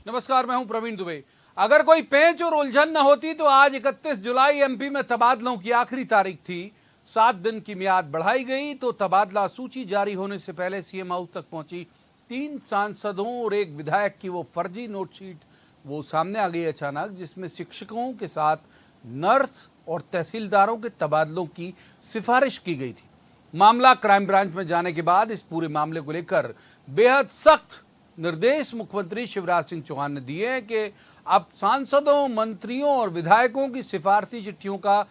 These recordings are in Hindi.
नमस्कार, मैं हूं प्रवीण दुबे। अगर कोई पेंच और उलझन न होती तो आज 31 जुलाई एमपी में तबादलों की आखिरी तारीख थी। 7 दिन की मियाद बढ़ाई गई तो तबादला सूची जारी होने से पहले सीएम हाउस तक पहुंची 3 सांसदों और एक विधायक की वो फर्जी नोटशीट वो सामने आ गई अचानक, जिसमें शिक्षकों के साथ नर्स और तहसीलदारों के तबादलों की सिफारिश की गई थी। मामला क्राइम ब्रांच में जाने के बाद इस पूरे मामले को लेकर बेहद सख्त निर्देश मुख्यमंत्री शिवराज सिंह चौहान ने दिए हैं कि अब सांसदों, मंत्रियों और विधायकों की सिफारशी चिट्ठियों का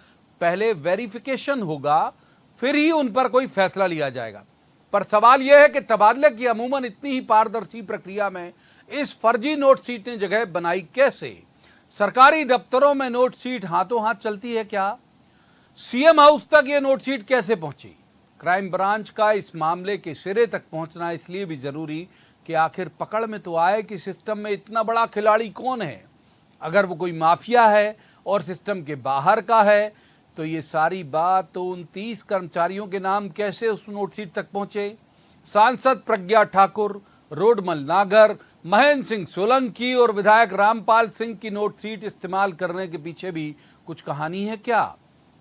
पहले वेरिफिकेशन होगा, फिर ही उन पर कोई फैसला लिया जाएगा। पर सवाल यह है कि तबादले की अमूमन इतनी ही पारदर्शी प्रक्रिया में इस फर्जी नोटशीट ने जगह बनाई कैसे? सरकारी दफ्तरों में नोटशीट हाथों हाथ चलती है क्या? सीएम हाउस तक ये नोटशीट कैसे पहुंची? क्राइम ब्रांच का इस मामले के सिरे तक पहुंचना इसलिए भी जरूरी कि आखिर पकड़ में तो आए कि सिस्टम में इतना बड़ा खिलाड़ी कौन है। अगर वो कोई माफिया है और सिस्टम के बाहर का है तो ये सारी बात तो 29 कर्मचारियों के नाम कैसे उस नोटशीट तक पहुंचे? सांसद प्रज्ञा ठाकुर, रोडमल नागर, महेंद्र सिंह सोलंकी और विधायक रामपाल सिंह की नोटशीट इस्तेमाल करने के पीछे भी कुछ कहानी है क्या?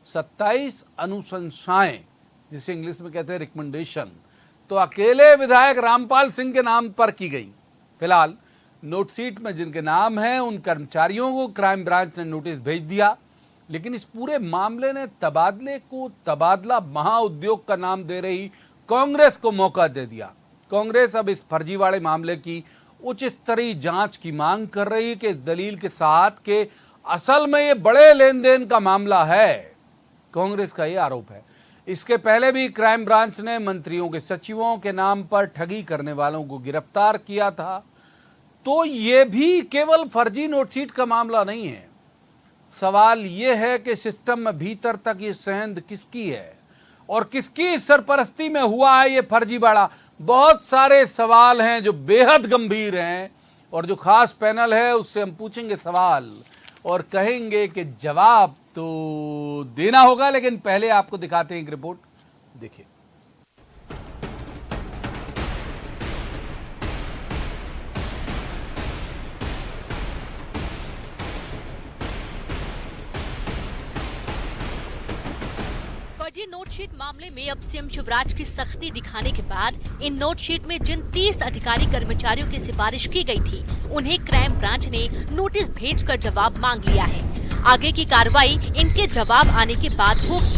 27 अनुशंसाएं, जिसे इंग्लिश में कहते हैं रिकमेंडेशन, तो अकेले विधायक रामपाल सिंह के नाम पर की गई। फिलहाल नोटशीट में जिनके नाम हैं उन कर्मचारियों को क्राइम ब्रांच ने नोटिस भेज दिया, लेकिन इस पूरे मामले ने तबादले को तबादला महाउद्योग का नाम दे रही कांग्रेस को मौका दे दिया। कांग्रेस अब इस फर्जीवाड़े मामले की उच्च स्तरीय जांच की मांग कर रही है कि इस दलील के साथ कि असल में ये बड़े लेन देन का मामला है। कांग्रेस का ये आरोप है। इसके पहले भी क्राइम ब्रांच ने मंत्रियों के सचिवों के नाम पर ठगी करने वालों को गिरफ्तार किया था। तो ये भी केवल फर्जी नोटशीट का मामला नहीं है। सवाल ये है कि सिस्टम में भीतर तक ये सेंध किसकी है और किसकी सरपरस्ती में हुआ है ये फर्जीवाड़ा। बहुत सारे सवाल हैं जो बेहद गंभीर हैं और जो खास पैनल है उससे हम पूछेंगे सवाल और कहेंगे कि जवाब तो देना होगा। लेकिन पहले आपको दिखाते हैं एक रिपोर्ट, देखिए। फर्जी नोटशीट मामले में अब सीएम शिवराज की सख्ती दिखाने के बाद इन नोटशीट में जिन 30 अधिकारी कर्मचारियों की सिफारिश की गई थी, उन्हें क्राइम ब्रांच ने नोटिस भेजकर जवाब मांग लिया है। आगे की कार्रवाई इनके जवाब आने के बाद होगी।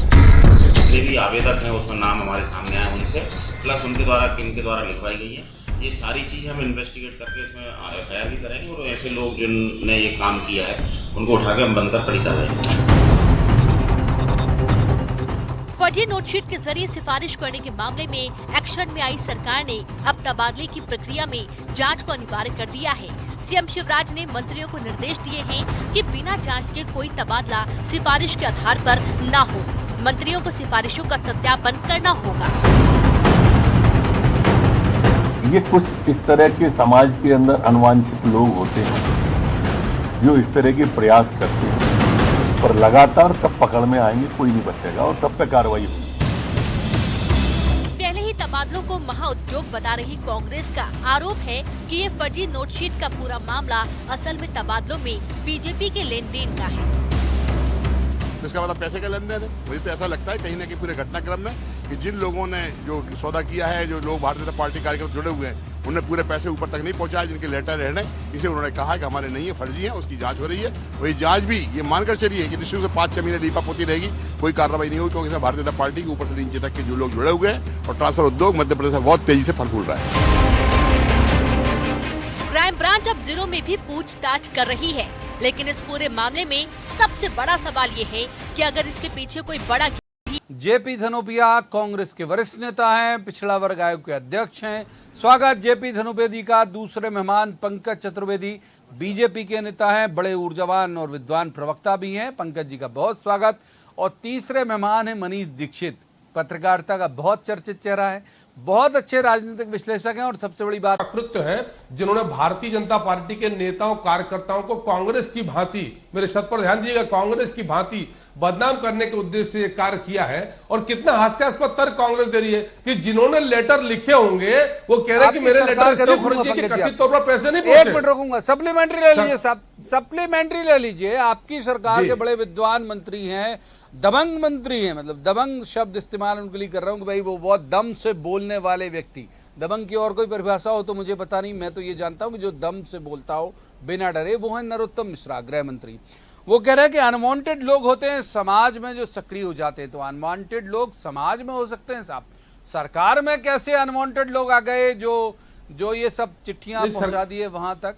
जितने भी आवेदक हैं उसमें नाम हमारे सामने आए उनसे, प्लस उनके द्वारा किनके द्वारा लिखवाई गई है, ये सारी चीज़ हम इन्वेस्टिगेट करके इसमें एफआईआर भी करेंगे और ऐसे लोग जिनने ये काम किया है उनको उठा के हम बनकर कड़ी कार्रवाई। फर्जी नोटशीट के जरिए सिफारिश करने के मामले में एक्शन में आई सरकार ने अब तबादले की प्रक्रिया में जांच को अनिवार्य कर दिया है। सीएम शिवराज ने मंत्रियों को निर्देश दिए हैं कि बिना जांच के कोई तबादला सिफारिश के आधार पर न हो। मंत्रियों को सिफारिशों का सत्यापन करना होगा। ये कुछ इस तरह के समाज के अंदर अनवांछित लोग होते हैं जो इस तरह के प्रयास करते हैं, पर लगातार सब पकड़ में आएंगे, कोई नहीं बचेगा और सब पे कार्रवाई होगी। पहले ही तबादलों को महाउद्योग बता रही कांग्रेस का आरोप है कि ये फर्जी नोटशीट का पूरा मामला असल में तबादलों में बीजेपी के लेन देन का है। इसका मतलब पैसे का लेन देन है। मुझे तो ऐसा लगता है कहीं न कहीं पूरे घटनाक्रम में कि जिन लोगों ने जो सौदा किया है, जो लोग भारतीय जनता पार्टी कार्यक्रम जुड़े हुए हैं, उन्हें पूरे पैसे ऊपर तक नहीं पहुंचाए, जिनके लेटर रहने इसे उन्होंने कहा कि हमारे नहीं है, फर्जी है, उसकी जांच हो रही है। वही जांच भी ये मानकर चलिए कि निश्चित रूप से 5-6 महीने लीपा पोती रहेगी, कोई कार्रवाई नहीं होगी, क्योंकि भारतीय जनता पार्टी के ऊपर से नीचे तक के जो लोग जुड़े हुए हैं और ट्रांसफर उद्योग मध्य प्रदेश में बहुत तेजी से फल फूल रहा है। क्राइम ब्रांच अब जिलों में भी पूछताछ कर रही है, लेकिन इस पूरे मामले में सबसे बड़ा सवाल ये है कि अगर इसके पीछे कोई बड़ा जेपी धनोपिया कांग्रेस के वरिष्ठ नेता हैं, पिछड़ा वर्ग आयोग के अध्यक्ष हैं। स्वागत जेपी धनोपिया का। दूसरे मेहमान पंकज चतुर्वेदी, बीजेपी के नेता हैं, बड़े ऊर्जावान और विद्वान प्रवक्ता भी हैं। पंकज जी का बहुत स्वागत। और तीसरे मेहमान हैं मनीष दीक्षित, पत्रकारिता का बहुत चर्चित चेहरा है, बहुत अच्छे राजनीतिक विश्लेषक हैं और सबसे बड़ी बात कृत्य है जिन्होंने भारतीय जनता पार्टी के नेताओं कार्यकर्ताओं को कांग्रेस की भांति, मेरे शब्द पर ध्यान दीजिएगा, कांग्रेस की भांति बदनाम करने के उद्देश्य से ये कार्य किया है। और कितना हास्यास्पद तर्क कांग्रेस दे रही है कि जिन्होंने लेटर लिखे होंगे वो कह रहे हैं कि मेरे लेटर कथित तौर पर पैसे नहीं पहुंचे। एक मिनट रोकूंगा, सप्लीमेंट्री ले लीजिए साहब, सप्लीमेंट्री ले लीजिए। आपकी सरकार के बड़े विद्वान मंत्री हैं, दबंग मंत्री हैं, मतलब दबंग शब्द इस्तेमाल उनके लिए कर रहा हूं कि भाई वो बहुत दम से बोलने वाले व्यक्ति। दबंग की और कोई परिभाषा हो तो मुझे पता नहीं, मैं तो ये जानता हूं कि जो दम से बोलता हो बिना डरे, वो है नरोत्तम मिश्रा, गृह मंत्री। वो कह रहे हैं कि अनवांटेड लोग होते हैं समाज में जो सक्रिय हो जाते हैं। तो अनवांटेड लोग समाज में हो सकते हैं साहब, सरकार में कैसे अनवांटेड लोग आ गए जो ये सब चिट्ठियां पहुंचा दिए वहां तक?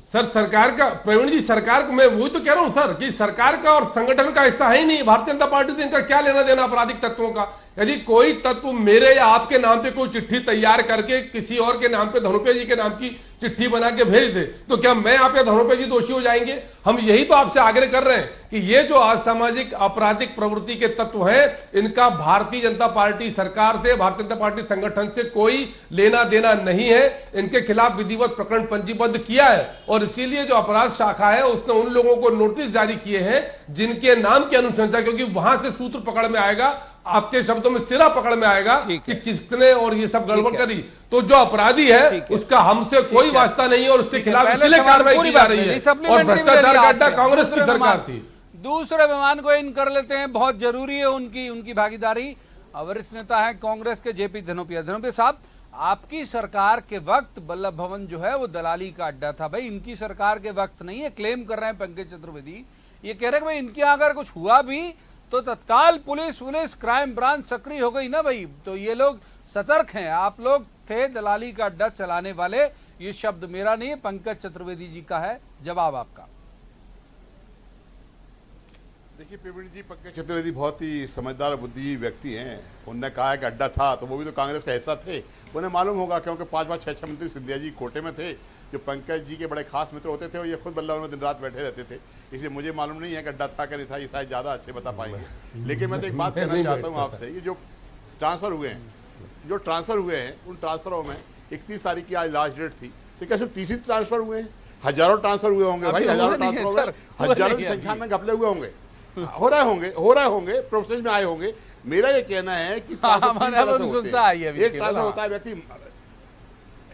सर सरकार का, प्रवीण जी, सरकार को मैं वही तो कह रहा हूं सर कि सरकार का और संगठन का हिस्सा है ही नहीं। भारतीय जनता पार्टी से इनका क्या लेना देना आपराधिक तत्वों का? यदि कोई तत्व मेरे या आपके नाम पे कोई चिट्ठी तैयार करके किसी और के नाम पे, धनुपे जी के नाम की चिट्ठी बना के भेज दे, तो क्या मैं आप या धनुपे जी दोषी हो जाएंगे? हम यही तो आपसे आग्रह कर रहे हैं कि ये जो असामाजिक आपराधिक प्रवृत्ति के तत्व हैं, इनका भारतीय जनता पार्टी सरकार से, भारतीय जनता पार्टी संगठन से कोई लेना देना नहीं है। इनके खिलाफ विधिवत प्रकरण पंजीबद्ध किया है और इसीलिए जो अपराध शाखा है उसने उन लोगों को नोटिस जारी किए हैं जिनके नाम की अनुशंसा, क्योंकि वहां से सूत्र पकड़ में आएगा, आपके शब्दों में सिरा पकड़ में आएगा कि किसने और ये सब गड़बड़ करी। तो जो अपराधी है उसका हमसे कोई वास्ता नहीं है और उसके खिलाफ इसलिए कार्रवाई की जा रही है। और भ्रष्टाचार का अड्डा कांग्रेस की सरकार थी। दूसरे विमान को इन कर लेते हैं, बहुत जरूरी है उनकी भागीदारी। वरिष्ठ नेता है कांग्रेस के जेपी धनोपिया। धनोपिया साहब, आपकी सरकार के वक्त वल्लभ भवन जो है वो दलाली का अड्डा था। भाई इनकी सरकार के वक्त नहीं है, क्लेम कर रहे हैं पंकज चतुर्वेदी। ये कह रहे हैं भाई इनके अगर कुछ हुआ भी तो तत्काल पुलिस क्राइम ब्रांच सक्रिय हो गई ना भाई। तो ये लोग सतर्क हैं, आप लोग थे दलाली का अड्डा चलाने वाले। ये शब्द मेरा नहीं है, पंकज चतुर्वेदी जी का है। जवाब आपका। देखिए प्रवीण जी, पंकज चतुर्वेदी बहुत ही समझदार और बुद्धिजीवी व्यक्ति हैं। उनने कहा है कि अड्डा था तो वो भी तो कांग्रेस का हिस्सा थे, उन्हें मालूम होगा, क्योंकि 5 6 मंत्री सिंधिया जी कोटे में थे जो पंकज जी के बड़े खास मित्र होते थे और ये खुद बल्लभ में दिन रात बैठे रहते थे। इसलिए मुझे मालूम नहीं है कि अड्डा था कि नहीं था, ये शायद ज़्यादा अच्छे बता पाएंगे। लेकिन मैं तो एक बात कहना चाहता हूँ आपसे, ये जो ट्रांसफ़र हुए हैं उन ट्रांसफरों में 31 तारीख की आज लास्ट डेट थी, तो क्या सिर्फ 30 ट्रांसफर हुए हैं? हजारों ट्रांसफर हुए होंगे भाई, हजारों ट्रांसफर हुए, हजारों की संख्या में घपले हुए होंगे, हो रहे होंगे, प्रोसेस में आए होंगे। मेरा ये कहना है कि एक ट्रांसफर होता है, व्यक्ति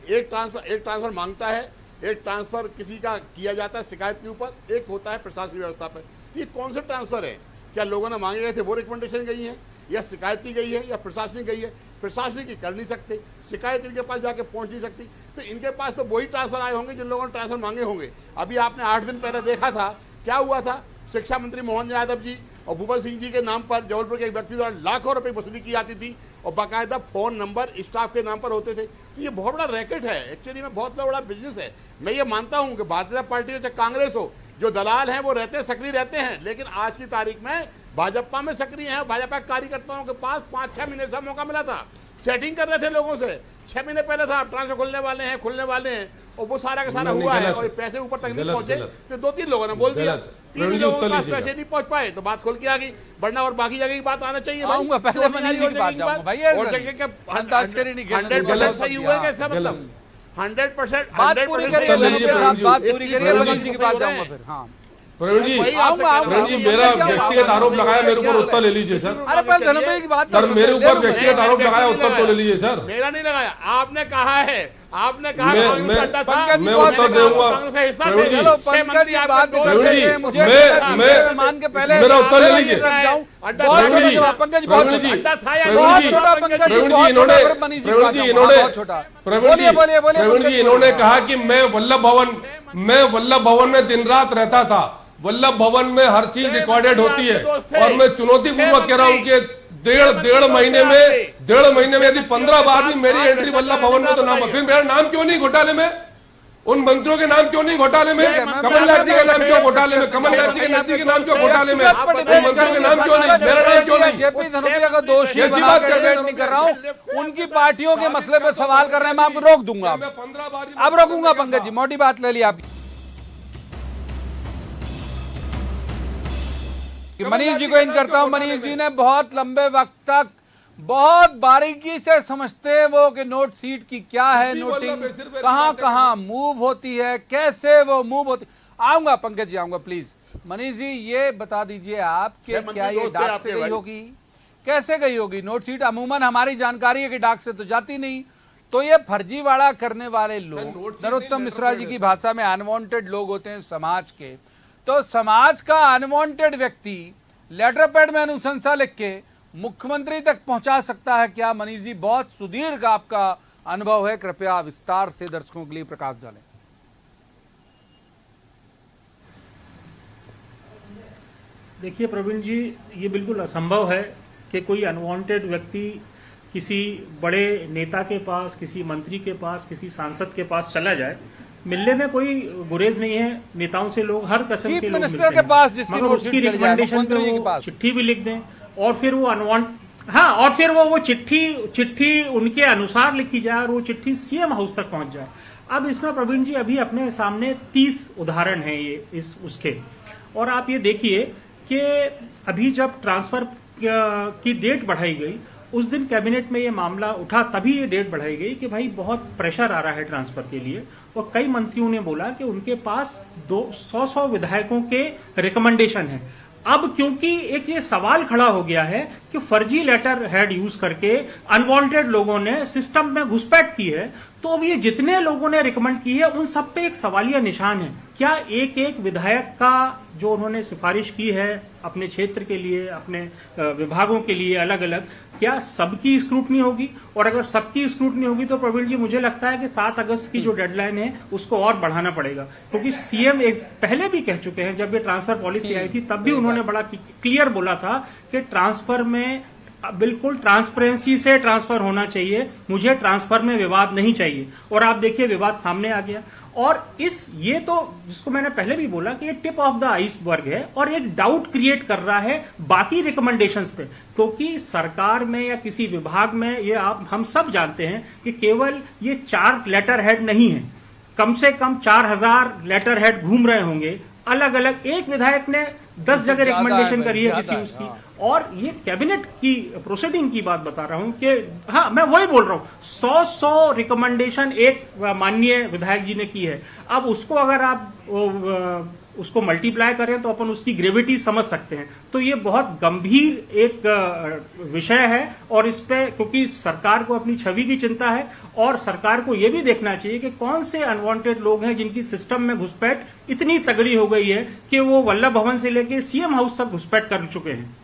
एक ट्रांसफर मांगता है, एक ट्रांसफर किसी का किया जाता है शिकायत के ऊपर, एक होता है प्रशासनिक व्यवस्था पर। ये कौन से ट्रांसफर है? क्या लोगों ने मांगे गए थे वो रिकमेंडेशन गई है, या शिकायत की गई है, या प्रशासनिक गई है? प्रशासनिक की कर नहीं सकते, शिकायत इनके पास जाके पहुंच नहीं सकती, तो इनके पास तो वही ट्रांसफर आए होंगे जिन लोगों ने ट्रांसफर मांगे होंगे। अभी आपने 8 दिन पहले देखा था क्या हुआ था, शिक्षा मंत्री मोहन यादव जी और भूपेंद्र सिंह जी के नाम पर जबलपुर के एक व्यक्ति द्वारा लाखों रुपए वसूली की जाती थी और बाकायदा फोन नंबर स्टाफ के नाम पर होते थे। तो ये बहुत बड़ा रैकेट है, एक्चुअली में बहुत बड़ा बिजनेस है। मैं ये मानता हूं कि भारतीय जनता पार्टी हो चाहे कांग्रेस हो, जो दलाल हैं वो रहते हैं, सक्रिय रहते हैं, लेकिन आज की तारीख में भाजपा में सक्रिय हैं। भाजपा के कार्यकर्ताओं के पास 5-6 महीने से मौका मिला था, सेटिंग कर रहे थे लोगों से। 6 महीने पहले था ट्रांसफर खुलने वाले हैं और वो सारा का सारा हुआ है और पैसे ऊपर तक नहीं पहुंचे। तो 2-3 लोगों ने बोल दिया, 3 लोगों के पास पैसे नहीं पहुंच पाए, तो बात खुल के आ गई। वरना और बाकी जगह की बात आना चाहिए भाई। पहले मनीष जी की बात जाऊंगा भाई, और जगह के 100% सही हुआ कैसा, मतलब 100% बात पूरी करिए, बात पूरी करिए, मनीष जी की बात जाऊंगा फिर। हाँ प्रवीण जी, मेरा व्यक्तिगत आरोप लगाया, मेरे ऊपर उत्तर ले लीजिए सर। अरे पहले धनोपे की बात सर, मेरे ऊपर व्यक्तिगत आरोप लगाया, उत्तर तो ले लीजिए सर। मेरा नहीं लगाया, आपने कहा है, आपने कहा मैं उत्तर दूंगा। मेरा उत्तर ले लीजिए। प्रवीण जी, इन्होंने कहा कि मैं वल्लभ भवन में दिन रात रहता था। वल्लभ भवन में हर चीज रिकॉर्डेड होती है और मैं चुनौतीपूर्वक कह रहा हूँ कि डेढ़ महीने में यदि 15 बार भी मेरी एंट्री वल्लभ भवन में, तो नाम, फिर मेरा नाम क्यों नहीं घोटाले में? उन मंत्रियों के नाम क्यों नहीं घोटाले में? कमलनाथ जी के नाम क्यों घोटाले में? कमलनाथ जी के नाती के नाम क्यों घोटाले में? मंत्रियों के नाम क्यों नहीं? मेरा नाम क्यों नहीं? जेपी धनोपिया को दोषी बनाकर नहीं कर रहा हूँ, उनकी पार्टियों के मसले पे सवाल कर रहे हैं, मैं आपको रोक दूंगा। अब रोकूंगा पंकज जी, मोटी बात ले ली आपकी। मनीष जी को इन करता हूं। मनीष जी ने बहुत लंबे वक्त तक बहुत बारीकी से समझते हैं वो कि नोट सीट की क्या है, नोटिंग कहां मूव होती है, कैसे वो मूव होती। आऊंगा पंकज जी, आऊंगा प्लीज। मनीष जी ये बता दीजिए आप कि क्या ये डाक से गई होगी, कैसे गई होगी? नोट शीट अमूमन हमारी जानकारी है कि डाक से तो जाती नहीं, तो ये फर्जीवाड़ा करने वाले लोग नरोत्तम मिश्रा जी की भाषा में अनवांटेड लोग होते हैं समाज के। तो समाज का अनवांटेड व्यक्ति लेटर पैड में अनुशंसा लिख के मुख्यमंत्री तक पहुंचा सकता है क्या? मनीष जी बहुत सुदीर्घ आपका अनुभव है, कृपया विस्तार से दर्शकों के लिए प्रकाश डालें। देखिए प्रवीण जी, ये बिल्कुल असंभव है कि कोई अनवांटेड व्यक्ति किसी बड़े नेता के पास, किसी मंत्री के पास, किसी सांसद के पास चला जाए। मिलने में कोई गुरेज नहीं है, नेताओं से लोग हर किस्म के लोग मिलते हैं, के पास जिसकी मगर उसकी रिकमेंडेशन पे वो चिट्ठी भी लिख दें और फिर वो और फिर वो चिट्ठी उनके अनुसार लिखी जाए और वो चिट्ठी सीएम हाउस तक पहुंच जाए। अब इसमें प्रवीण जी अभी अपने सामने 30 उदाहरण हैं ये उसके, और आप ये देखिए कि अभी जब ट्रांसफर की डेट बढ़ाई गई उस दिन कैबिनेट में ये मामला उठा, तभी ये डेट बढ़ाई गई कि भाई बहुत प्रेशर आ रहा है ट्रांसफर के लिए, और कई मंत्रियों ने बोला कि उनके पास 100 विधायकों के रिकमेंडेशन है। अब क्योंकि एक ये सवाल खड़ा हो गया है कि फर्जी लेटर हेड यूज करके अनवांटेड लोगों ने सिस्टम में घुसपैठ की है, तो अब ये जितने लोगों ने रिकमेंड की है उन सब पे एक सवालिया निशान है। क्या एक एक विधायक का जो उन्होंने सिफारिश की है अपने क्षेत्र के लिए, अपने विभागों के लिए अलग अलग, क्या सबकी स्क्रूटनी होगी? और अगर सबकी स्क्रूटनी होगी तो प्रवीण जी मुझे लगता है कि 7 अगस्त की जो डेडलाइन है उसको और बढ़ाना पड़ेगा, क्योंकि सीएम पहले भी कह चुके हैं, जब ये ट्रांसफर पॉलिसी आई थी तब भी उन्होंने बड़ा क्लियर बोला था कि ट्रांसफर में बिल्कुल ट्रांसपेरेंसी से ट्रांसफर होना चाहिए, मुझे ट्रांसफर में विवाद नहीं चाहिए। और आप देखिए विवाद सामने आ गया, और ये तो जिसको मैंने पहले भी बोला कि ये टिप ऑफ द आइसबर्ग है और एक डाउट क्रिएट कर रहा है बाकी रिकमेंडेशंस पे, क्योंकि सरकार में या किसी विभाग में ये हम सब जानते हैं कि केवल ये 4 लेटर हेड नहीं है, कम से कम 4000 लेटर हेड घूम रहे होंगे अलग अलग। एक विधायक ने 10 जगह रिकमेंडेशन करी है किसी उसकी, और ये कैबिनेट की प्रोसीडिंग की बात बता रहा हूं कि हाँ मैं वही बोल रहा हूं, 100 रिकमेंडेशन एक माननीय विधायक जी ने की है। अब उसको अगर आप उसको मल्टीप्लाई करें तो अपन उसकी ग्रेविटी समझ सकते हैं। तो ये बहुत गंभीर एक विषय है, और इस पे क्योंकि सरकार को अपनी छवि की चिंता है, और सरकार को यह भी देखना चाहिए कि कौन से अनवांटेड लोग हैं जिनकी सिस्टम में घुसपैठ इतनी तगड़ी हो गई है कि वो वल्लभ भवन से लेके सीएम हाउस तक घुसपैठ कर चुके हैं।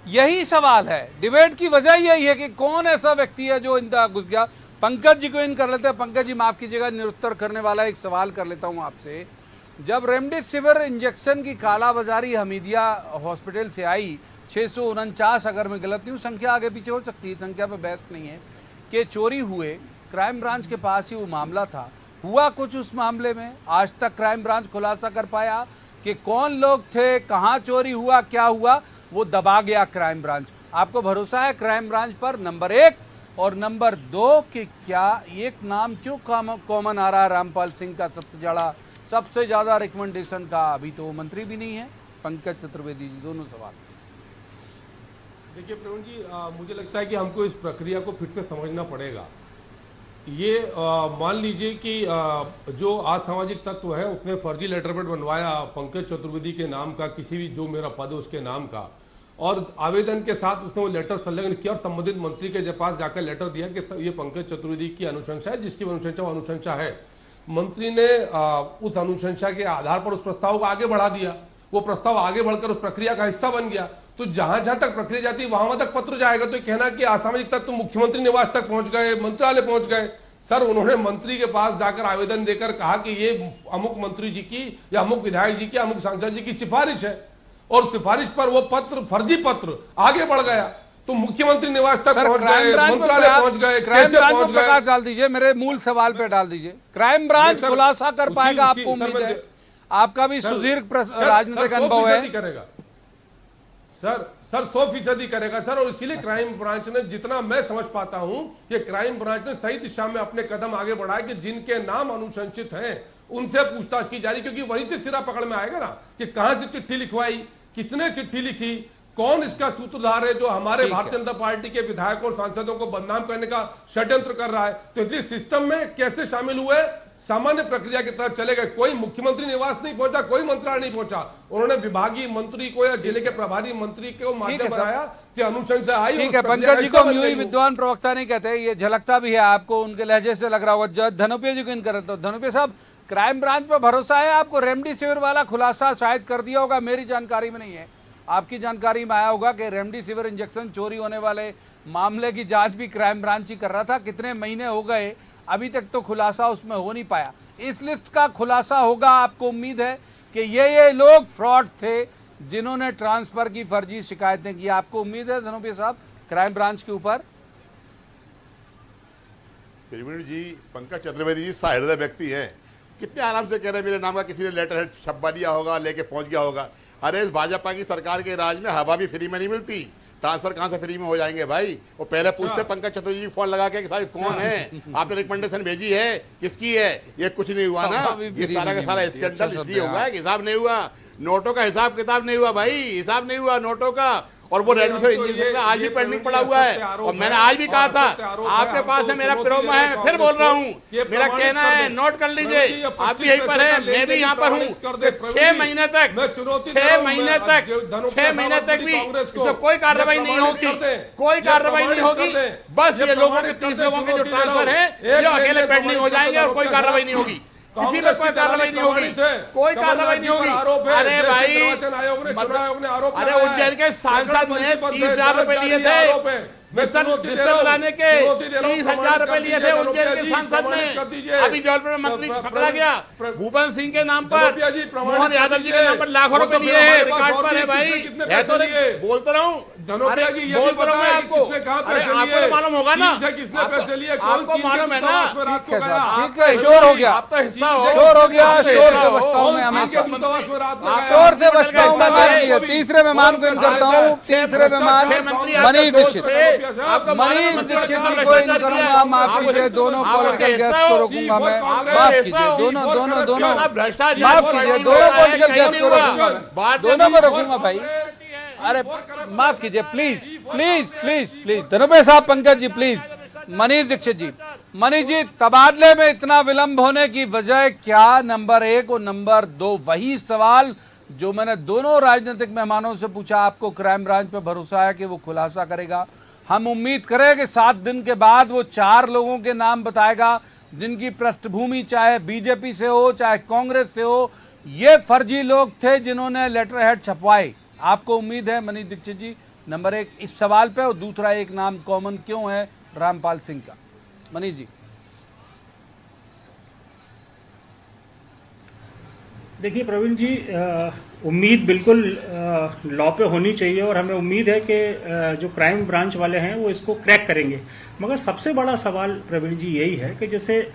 यही सवाल है, डिबेट की वजह यही है कि कौन ऐसा व्यक्ति है जो इंदा घुस गया। पंकज जी को इन कर लेते हैं। पंकज जी माफ कीजिएगा, निरुत्तर करने वाला एक सवाल कर लेता हूं आपसे। जब रेमडेसिविर इंजेक्शन की कालाबाजारी हमीदिया हॉस्पिटल से आई 649, अगर मैं गलत नहीं हूँ, संख्या आगे पीछे हो सकती है, संख्या पे बहस नहीं है, कि चोरी हुए, क्राइम ब्रांच के पास ही वो मामला था। हुआ कुछ उस मामले में? आज तक क्राइम ब्रांच खुलासा कर पाया कि कौन लोग थे, कहाँ चोरी हुआ, क्या हुआ? वो दबा गया क्राइम ब्रांच। आपको भरोसा है क्राइम ब्रांच पर? नंबर 1 और नंबर 2 कि क्या एक नाम क्यों कॉमन आ रहा है रामपाल सिंह का, सबसे ज्यादा रिकमेंडेशन का? अभी तो मंत्री भी नहीं है। पंकज चतुर्वेदी जी, दोनों सवाल। देखिए प्रवीण जी, मुझे लगता है कि हमको इस प्रक्रिया को फिर से समझना पड़ेगा। ये मान लीजिए कि जो असामाजिक तत्व है उसने फर्जी लेटर पैड बनवाया पंकज चतुर्वेदी के नाम का, किसी भी जो मेरा पद है उसके नाम का, और आवेदन के साथ उसने वो लेटर संलग्न किया और संबंधित मंत्री के पास जाकर लेटर दिया कि ये पंकज चतुर्वेदी की अनुशंसा है, जिसकी अनुशंसा वो अनुशंसा है। मंत्री ने उस अनुशंसा के आधार पर उस प्रस्ताव को आगे बढ़ा दिया, वो प्रस्ताव आगे बढ़कर उस प्रक्रिया का हिस्सा बन गया। तो जहां जहां तक प्रक्रिया जाती है वहां तक पत्र जाएगा। तो कहना कि असामाजिक तत्व मुख्यमंत्री निवास तक पहुंच गए, मंत्रालय पहुंच गए, सर उन्होंने मंत्री के पास जाकर आवेदन देकर कहा कि ये अमुक मंत्री जी की या अमुक विधायक जी की, अमुक सांसद जी की सिफारिश है, और सिफारिश पर वो पत्र, फर्जी पत्र आगे बढ़ गया। तो मुख्यमंत्री निवास तक पहुंच गए, मंत्रालय पहुंच गए, क्राइम ब्रांच को प्रकाश डाल दीजिए, मेरे मूल सवाल पे डाल दीजिए। क्राइम ब्रांच खुलासा कर पाएगा, आपको उम्मीद है? आपका भी सुदीर्घ राजनीतिक अनुभव है। सर 100% करेगा सर, और इसीलिए क्राइम ब्रांच ने, जितना मैं समझ पाता हूं, ये क्राइम ब्रांच ने सही दिशा में अपने कदम आगे बढ़ाए कि जिनके नाम अनुशंसित हैं उनसे पूछताछ की जा रही, क्योंकि वहीं से सिरा पकड़ में आएगा ना कि कहां से चिट्ठी लिखवाई, किसने चिट्ठी लिखी, कौन इसका सूत्रधार है जो हमारे भारतीय जनता पार्टी के विधायकों और सांसदों को बदनाम करने का षड्यंत्र कर रहा है। तो इसलिए सिस्टम में कैसे शामिल हुए, सामान्य प्रक्रिया की तरफ चले गए। कोई मुख्यमंत्री निवास नहीं पहुंचा, कोई मंत्रालय नहीं पहुंचा। उन्होंने विभागीय मंत्री को या जिले के प्रभारी मंत्री को माध्यम बनाया कि अनुशंसा आई। ठीक है, पंकज जी को हम यूं ही विद्वान प्रवक्ता नहीं कहते, ये झलकता भी है आपको, उनके लहजे से लग रहा होगा। धनुपे जी को इन करता हूं। धनुपे साहब, क्राइम ब्रांच पर भरोसा है आपको? रेमडेसिविर वाला खुलासा शायद कर दिया होगा, मेरी जानकारी में नहीं है, आपकी जानकारी में आया होगा कि रेमडेसिविर इंजेक्शन चोरी होने वाले मामले की जांच भी क्राइम ब्रांच ही कर रहा था। कितने महीने हो गए, अभी तक तो खुलासा उसमें हो नहीं पाया। इस लिस्ट का खुलासा होगा, आपको उम्मीद है कि ये लोग फ्रॉड थे जिन्होंने ट्रांसफर की फर्जी शिकायतें की? आपको उम्मीद है धनुपे साहब क्राइम ब्रांच के ऊपर? प्रवीण जी, पंकज चतुर्वेदी जी सहृदय व्यक्ति हैं, कितने आराम से कह रहे हैं मेरे नाम का किसी ने लेटर हेड छपवा दिया होगा, लेके पहुंच गया होगा। अरे इस भाजपा की सरकार के राज में हवा भी फ्री में नहीं मिलती, ट्रांसफर कहां से फ्री में हो जाएंगे भाई? वो पहले पूछते पंकज चतुर्वेदी जी फोन लगा के साहब कौन है, आपने रिकमेंडेशन भेजी है, किसकी है? ये कुछ नहीं हुआ ना, ये सारा का सारा स्कैंडल इसलिए हुआ है कि हिसाब नहीं हुआ, नोटों का हिसाब किताब नहीं हुआ भाई, हिसाब नहीं हुआ नोटों का। और वो रेडमिशन इंजीनियर आज भी पेंडिंग पड़ा हुआ है। और मैंने आज भी कहा था आपके पास है, मेरा प्रोमा है, फिर बोल रहा हूँ, मेरा कहना है नोट कर लीजिए, आप भी यहीं पर है, मैं भी यहाँ पर हूँ। 6 महीने तक भी इसमें कोई कार्रवाई नहीं होगी, कोई कार्रवाई नहीं होगी। बस ये लोगों के 30 लोगों के जो ट्रांसफर है ये अकेले पेंडिंग हो जाएंगे और कोई कार्रवाई नहीं होगी, किसी पे कोई कार्रवाई नहीं होगी, कोई कार्रवाई नहीं होगी। अरे भाई, अरे उज्जैन के सांसद ने 30,000 रुपए लिए थे बिस्तर बनाने के, 30,000 रुपए लिए थे उज्जैन के सांसद ने। अभी जबलपुर में मंत्री पकड़ा गया, भूपेंद्र सिंह के नाम पर, मोहन यादव जी के नाम पर लाखों रुपए लिए हैं, रिकॉर्ड पर है भाई, है तो बोलता रहा हूँ, अरे बोलता रहा हूँ मैं आपको। अरे आपको तो मालूम होगा ना, आपको मालूम है ना। ठीक है, शोर हो गया, आप तो हिस्सा हो, शोर हो गया, शोर से बचता हूँ मैं हमेशा, शोर से बचता हूँ मैं। तीसरे मेहमान को इन करता हूँ, तीसरे मेहमान मनीष दीक्षित, मनीष दीक्षित जी को इन करूंगा, माफ कीजिए, दोनों पॉलिटिकल गेस्ट को रोकूंगा मैं, माफ कीजिए, दोनों माफ कीजिए, दोनों पॉलिटिकल गेस्ट को रोकूंगा मैं, दोनों को रोकूंगा भाई। अरे माफ कीजिए, प्लीज प्लीज प्लीज प्लीज, धनुपे साहब, पंकज जी प्लीज, मनीष दीक्षित जी। मनीष जी, तबादले में इतना विलंब होने की वजह क्या? नंबर 1 और नंबर 2 वही सवाल जो मैंने दोनों राजनीतिक मेहमानों से पूछा। आपको क्राइम ब्रांच पे भरोसा है कि वो खुलासा करेगा? हम उम्मीद करें कि 7 दिन के बाद वो 4 लोगों के नाम बताएगा जिनकी पृष्ठभूमि चाहे बीजेपी से हो चाहे कांग्रेस से हो, ये फर्जी लोग थे जिन्होंने लेटर हेड छपवाए। आपको उम्मीद है मनीष दीक्षित जी, नंबर 1 इस सवाल पे, और दूसरा एक नाम कॉमन क्यों है रामपाल सिंह का? मनीष जी। देखिए प्रवीण जी, उम्मीद बिल्कुल लॉ पे होनी चाहिए और हमें उम्मीद है कि जो क्राइम ब्रांच वाले हैं वो इसको क्रैक करेंगे। मगर सबसे बड़ा सवाल प्रवीण जी यही है कि जैसे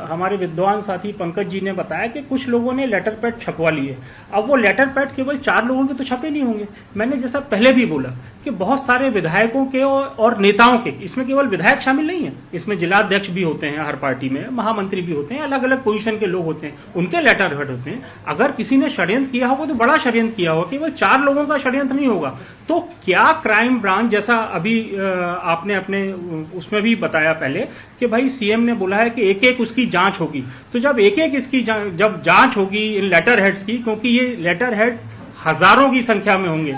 हमारे विद्वान साथी पंकज जी ने बताया कि कुछ लोगों ने लेटर पैड छपवा लिए। अब वो लेटर पैड केवल 4 लोगों के तो छपे नहीं होंगे। मैंने जैसा पहले भी बोला कि बहुत सारे विधायकों के और नेताओं के, इसमें केवल विधायक शामिल नहीं है, इसमें जिलाध्यक्ष भी होते हैं हर पार्टी में, महामंत्री भी होते हैं, अलग अलग पोजीशन के लोग होते हैं, उनके लेटर हेड होते हैं। अगर किसी ने षड्यंत्र किया होगा तो बड़ा षड्यंत्र किया होगा, केवल 4 लोगों का षड्यंत्र नहीं होगा। तो क्या क्राइम ब्रांच, जैसा अभी आपने अपने उसमें भी बताया पहले कि भाई सीएम ने बोला है कि एक-एक उसकी जांच होगी, तो जब एक-एक इसकी जब जांच होगी इन लेटर हेड्स की, क्योंकि ये लेटर हेड्स हजारों की संख्या में होंगे,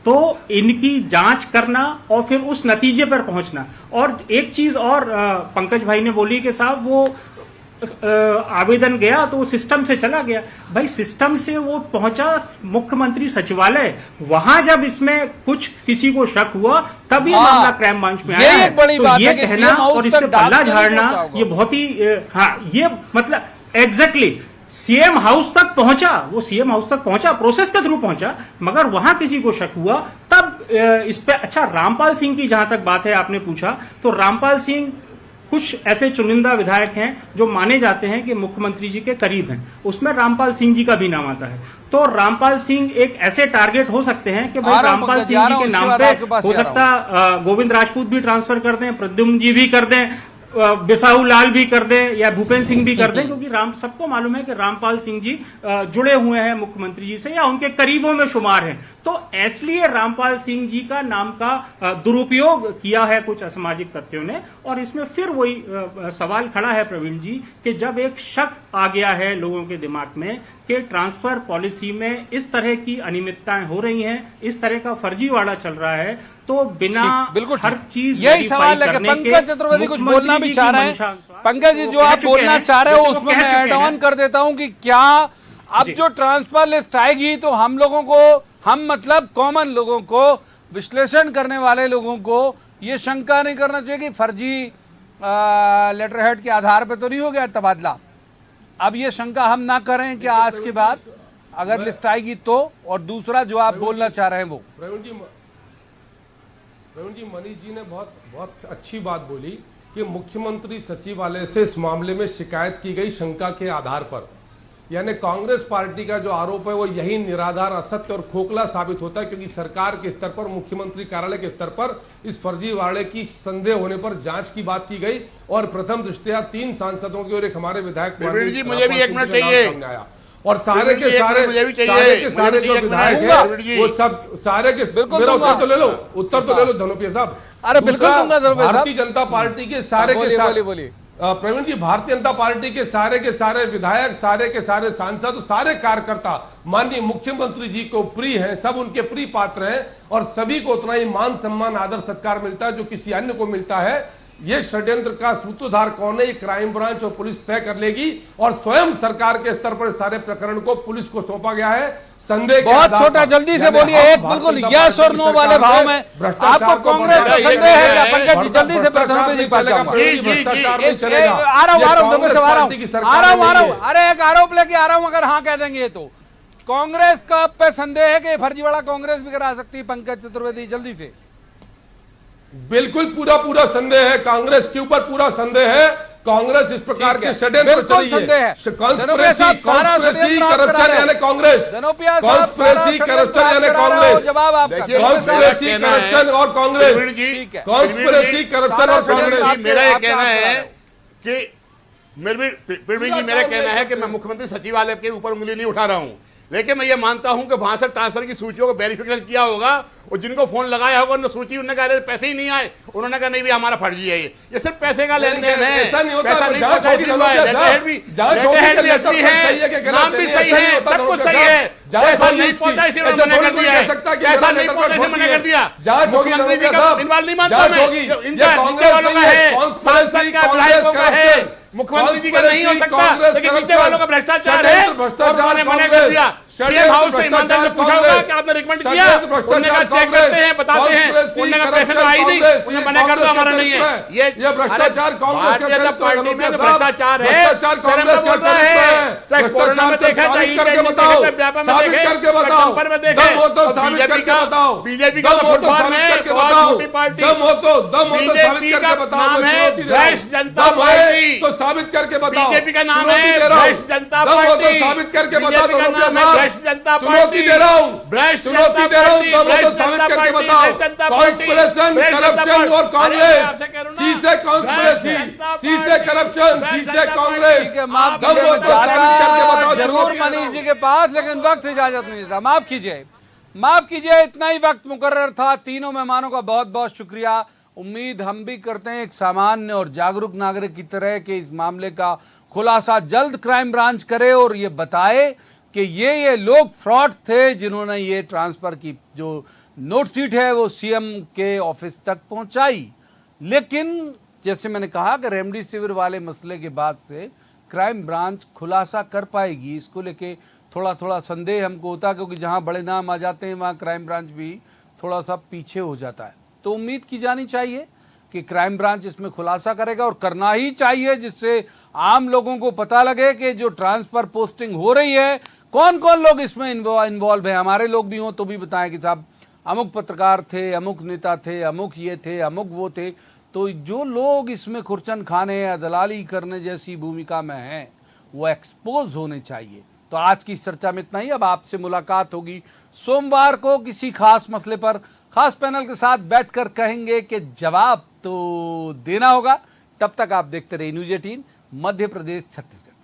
तो इनकी जांच करना और फिर उस नतीजे पर पहुंचना। और एक चीज और पंकज भाई ने बोली कि साहब वो आवेदन गया तो वो सिस्टम से चला गया। भाई सिस्टम से वो पहुंचा मुख्यमंत्री सचिवालय, वहां जब इसमें कुछ किसी को शक हुआ तब ये मामला क्राइम ब्रांच में आया है। तो ये कहना और इससे पल्ला झाड़ना ये बहुत ही ये मतलब एग्जैक्टली सीएम हाउस तक पहुंचा, वो सीएम हाउस तक पहुंचा, प्रोसेस के थ्रू पहुंचा, मगर वहां किसी को शक हुआ तब इस पे। अच्छा, रामपाल सिंह की जहां तक बात है आपने पूछा, तो रामपाल सिंह कुछ ऐसे चुनिंदा विधायक हैं जो माने जाते हैं कि मुख्यमंत्री जी के करीब हैं, उसमें रामपाल सिंह जी का भी नाम आता है। तो रामपाल सिंह एक ऐसे टारगेट हो सकते हैं कि भाई रामपाल सिंह जी के नाम पे हो सकता गोविंद राजपूत भी ट्रांसफर कर दें, प्रद्युम्न जी भी कर दें, बिसाहू लाल भी कर दें या भूपेंद्र सिंह भी कर दें, क्योंकि सबको मालूम है कि रामपाल सिंह जी जुड़े हुए हैं मुख्यमंत्री जी से या उनके करीबों में शुमार हैं। तो इसलिए रामपाल सिंह जी का नाम का दुरुपयोग किया है कुछ असामाजिक तत्वों ने। और इसमें फिर वही सवाल खड़ा है प्रवीण जी कि जब एक शक आ गया है लोगों के दिमाग में कि ट्रांसफर पॉलिसी में इस तरह की अनियमितताएं हो रही हैं, इस तरह का फर्जीवाड़ा चल रहा है, तो बिना बिल्कुल हर चीज यही सवाल है कि पंकज चतुर्वेदी कुछ बोलना भी चाह रहे हैं। पंकज जी जो आप बोलना चाह रहे हो उसमें मैं ऐड ऑन कर देता हूं कि क्या अब जो ट्रांसफर लिस्ट आएगी तो हम लोगों को, हम मतलब कॉमन लोगों को, विश्लेषण करने वाले लोगों को ये शंका नहीं करना चाहिए कि फर्जी लेटर हेड के आधार पर तो नहीं हो गया तबादला। अब ये शंका हम ना करें कि आज के बाद अगर लिस्ट आएगी तो, और दूसरा जो आप बोलना चाह रहे हैं वो। प्रवीण जी मनीष जी ने बहुत अच्छी बात बोली कि मुख्यमंत्री सचिवालय से इस मामले में शिकायत की गई शंका के आधार पर, यानी कांग्रेस पार्टी का जो आरोप है वो यही निराधार, असत्य और खोखला साबित होता है, क्योंकि सरकार के स्तर पर, मुख्यमंत्री कार्यालय के स्तर पर इस फर्जीवाड़े की संदेह होने पर जांच की बात की गई और प्रथम दृष्टया 3 सांसदों की और एक हमारे विधायक जी मुझे भी 1 मिनट चाहिए और सारे के सारे जो विधायक हैं वो सब सारे के, मेरा उत्तर तो ले लो, धनोपिया साहब। अरे बिल्कुल दूंगा धनोपिया साहब। भारतीय जनता पार्टी के सारे के सारे, प्रवीण जी, भारतीय जनता पार्टी के सारे विधायक, सारे के सारे सांसद, सारे कार्यकर्ता माननीय मुख्यमंत्री जी को प्रिय हैं, सब उनके प्रिय पात्र हैं और सभी को उतना ही मान सम्मान आदर सत्कार मिलता है जो किसी अन्य को मिलता है। ये षड्यंत्र का सूत्रधार कौन है, ये क्राइम ब्रांच और पुलिस तय कर लेगी और स्वयं सरकार के स्तर पर सारे प्रकरण को पुलिस को सौंपा गया है। संदेह बहुत छोटा, जल्दी से बोलिए, एक बिल्कुल यस और नो वाले भाव में। आपको कांग्रेस का संदेह है क्या पंकज जी? जल्दी से प्रधानमंत्री जी पास जाऊंगा, आ रहा हूं। अरे एक आरोप लेके आ रहा हूं, अगर हाँ कह देंगे तो कांग्रेस का पे संदेह है कि फर्जीवाड़ा कांग्रेस भी करा सकती है। पंकज चतुर्वेदी जल्दी से। बिल्कुल पूरा संदेह है, कांग्रेस के ऊपर पूरा संदेह है। कांग्रेस इस प्रकार के षड्यंत्र बिल्कुल संदेह है। जवाब और कांग्रेस, मेरा ये कहना है कि मेरा कहना है कि मैं मुख्यमंत्री सचिवालय के ऊपर उंगली नहीं उठा रहा हूं, लेकिन मैं ये मानता हूं कि वहां से ट्रांसफर की सूचियों को वेरिफिकेशन किया होगा और जिनको फोन लगाया होगा उन्होंने सूची, उन्होंने कहा पैसे ही नहीं आए, उन्होंने कहा नहीं भी हमारा फर्जी है, ये सिर्फ पैसे का लेन देन है, पैसा नहीं पहुंचा इसलिए हुआ है। लेटर हेड भी असली है, नाम भी सही है, सब कुछ सही है, पैसा नहीं पहुंचा इसलिए उन्होंने मना कर दिया है, पैसा नहीं पहुंचा इसलिए मना कर दिया। मुख्यमंत्री जी का इन्वॉल्व नहीं मानता मैं, इनका नीचे वालों का है, सांसद का, विधायकों का है, मुख्यमंत्री जी का नहीं हो सकता, लेकिन नीचे वालों का भ्रष्टाचार है और उन्होंने मना कर दिया। सीएम हाउस से ईमानदार ने पूछा होगा कि आपने रिकमेंड किया, उन्होंने कहा चेक करते हैं, बताते हैं, उन्होंने कहा पैसे तो आई नहीं, उन्हें मना कर दो हमारा नहीं है। ये भ्रष्टाचार भारतीय जनता पार्टी में भ्रष्टाचार है, शर्म का बोल रहा है, चाहे कोरोना में देखा, चाहे व्यापार में देखे, कंपर में देखे, बीजेपी का तो फुटबॉल में बहुत मोटी पार्टी, बीजेपी का नाम है भ्रष्ट जनता पार्टी, तो साबित करके बताओ। बीजेपी का नाम है भ्रष्ट जनता पार्टी, साबित करके बताओ। बीजेपी का नाम है भ्रष्ट जनता पार्टी, भ्रष्ट जनता पार्टी, भ्रष्ट जनता पार्टी, भ्रष्ट जनता पार्टी, करप्शन और कांग्रेस, सीसे कॉन्स्पिरेसी, सीसे करप्शन, सीसे कांग्रेस। जरूर मनीष जी के पास, लेकिन वक्त इजाजत नहीं देता। माफ कीजिए, इतना ही वक्त मुकर्रर था। तीनों मेहमानों का बहुत बहुत शुक्रिया। उम्मीद हम भी करते हैं एक सामान्य और जागरूक नागरिक की तरह कि इस मामले का खुलासा जल्द क्राइम ब्रांच करे और ये बताए कि ये लोग फ्रॉड थे जिन्होंने ये ट्रांसफर की जो नोट शीट है वो सीएम के ऑफिस तक पहुंचाई। लेकिन जैसे मैंने कहा कि रेमडेसिविर वाले मसले के बाद से क्राइम ब्रांच खुलासा कर पाएगी, इसको लेके थोड़ा थोड़ा संदेह हमको होता है, क्योंकि जहां बड़े नाम आ जाते हैं वहां क्राइम ब्रांच भी थोड़ा सा पीछे हो जाता है। तो उम्मीद की जानी चाहिए कि क्राइम ब्रांच इसमें खुलासा करेगा और करना ही चाहिए, जिससे आम लोगों को पता लगे कि जो ट्रांसफर पोस्टिंग हो रही है कौन कौन लोग इसमें इन्वॉल्व है। हमारे लोग भी हों तो भी बताएं कि साहब अमुक पत्रकार थे, अमुक नेता थे, अमुक ये थे, अमुक वो थे। तो जो लोग इसमें खुरचन खाने या दलाली करने जैसी भूमिका में हैं वो एक्सपोज होने चाहिए। तो आज की चर्चा में इतना ही। अब आपसे मुलाकात होगी सोमवार को किसी खास मसले पर, खास पैनल के साथ बैठकर कहेंगे कि जवाब तो देना होगा तब तक आप देखते रहिए न्यूज़ 18 मध्य प्रदेश छत्तीसगढ़।